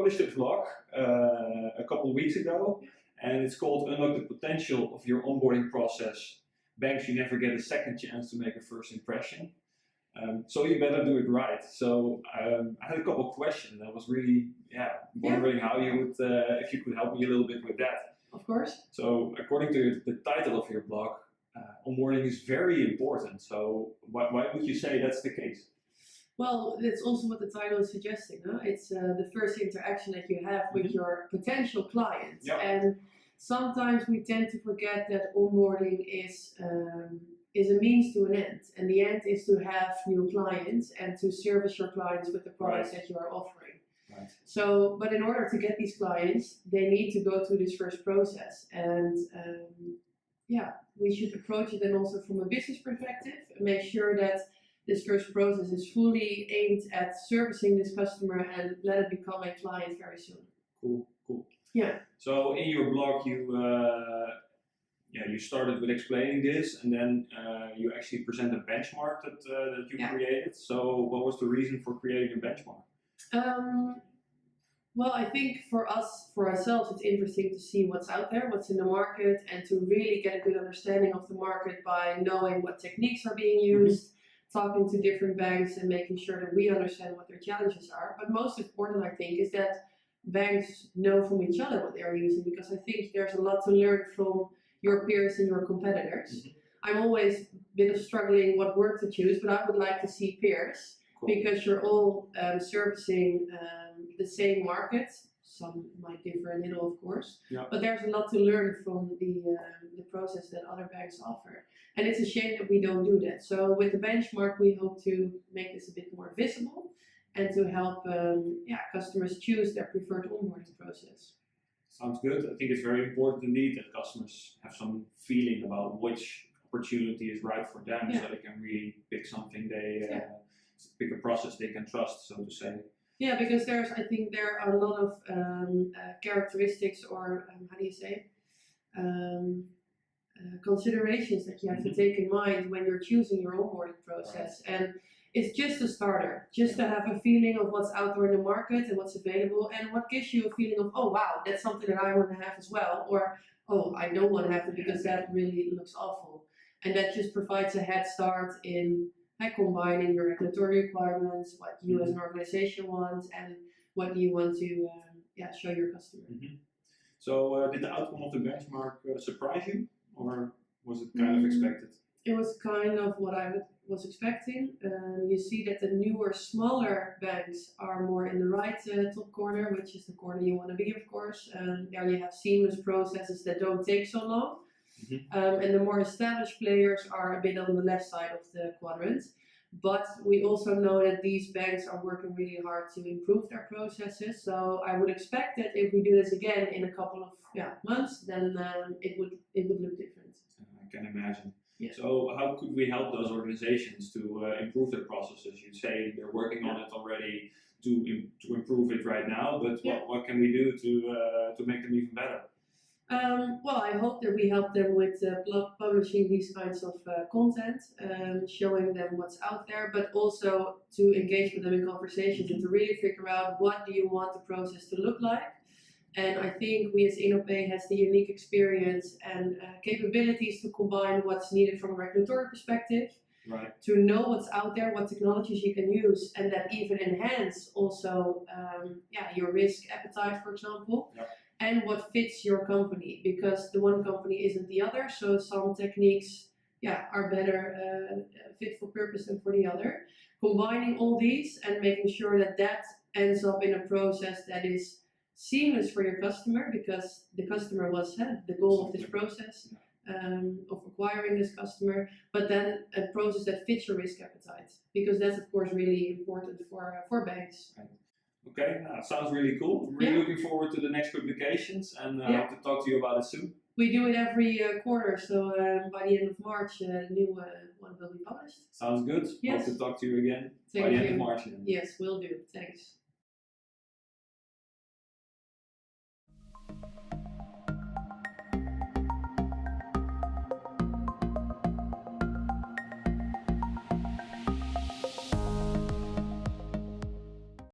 published a blog a couple of weeks ago, and it's called Unlock the Potential of Your Onboarding Process. Banks, you never get a second chance to make a first impression. So you better do it right. So I had a couple of questions. I was really wondering how you would, if you could help me a little bit with that. Of course. So according to the title of your blog, onboarding is very important. So why would you say that's the case? Well, that's also what the title is suggesting. Huh? It's the first interaction that you have with your potential client. Yep. And sometimes we tend to forget that onboarding is a means to an end. And the end is to have new clients and to service your clients with the products that you are offering. Right. So, but in order to get these clients, they need to go through this first process. And we should approach it then also from a business perspective and make sure that this first process is fully aimed at servicing this customer and let it become a client very soon. Cool. Yeah. So in your blog, you started with explaining this, and then you actually present a benchmark that you created. So what was the reason for creating a benchmark? Well, I think for ourselves, it's interesting to see what's out there, what's in the market, and to really get a good understanding of the market by knowing what techniques are being used, talking to different banks and making sure that we understand what their challenges are. But most important, I think, is that banks know from each other what they are using, because I think there's a lot to learn from your peers and your competitors. I'm always a bit of struggling what word to choose, but I would like to see peers. Cool. Because you're all servicing the same market. Some might differ a little, of course, but there's a lot to learn from the process that other banks offer. And it's a shame that we don't do that. So with the benchmark, we hope to make this a bit more visible and to help customers choose their preferred onboarding process. Sounds good. I think it's very important indeed that customers have some feeling about which opportunity is right for them, so they can really pick something pick a process they can trust, so to say. Yeah, because I think there are a lot of characteristics or considerations that you have to take in mind when you're choosing your onboarding process. Right. And it's just a starter, just to have a feeling of what's out there in the market and what's available, and what gives you a feeling of, oh wow, that's something that I want to have as well, or oh, I don't want to have it because that really looks awful. And that just provides a head start in combining your regulatory requirements, what you as an organization want, and what you want to show your customer. So did the outcome of the benchmark surprise you, or was it kind of expected? It was kind of what I was expecting. You see that the newer, smaller banks are more in the right top corner, which is the corner you want to be, of course. There you have seamless processes that don't take so long. And the more established players are a bit on the left side of the quadrant. But we also know that these banks are working really hard to improve their processes. So I would expect that if we do this again in a couple of months, then it would look different. I can imagine. Yeah. So how could we help those organizations to improve their processes? You say they're working on it already to improve it right now, but what can we do to make them even better? Well, I hope that we help them with publishing these kinds of content, showing them what's out there, but also to engage with them in conversations and to really figure out what do you want the process to look like. And I think we as Innopay has the unique experience and capabilities to combine what's needed from a regulatory perspective, to know what's out there, what technologies you can use, and that even enhance also your risk appetite, for example. And what fits your company, because the one company isn't the other, so some techniques are better fit for purpose than for the other. Combining all these and making sure that ends up in a process that is seamless for your customer, because the customer was the goal of this process, of acquiring this customer, but then a process that fits your risk appetite, because that's of course really important for banks. Okay, sounds really cool. I'm really looking forward to the next publications, and I hope to talk to you about it soon. We do it every quarter, so by the end of March, a new one will be published. Sounds good. Yes. Hope to talk to you again Thank by the you. end of March. Yes, will do. Thanks.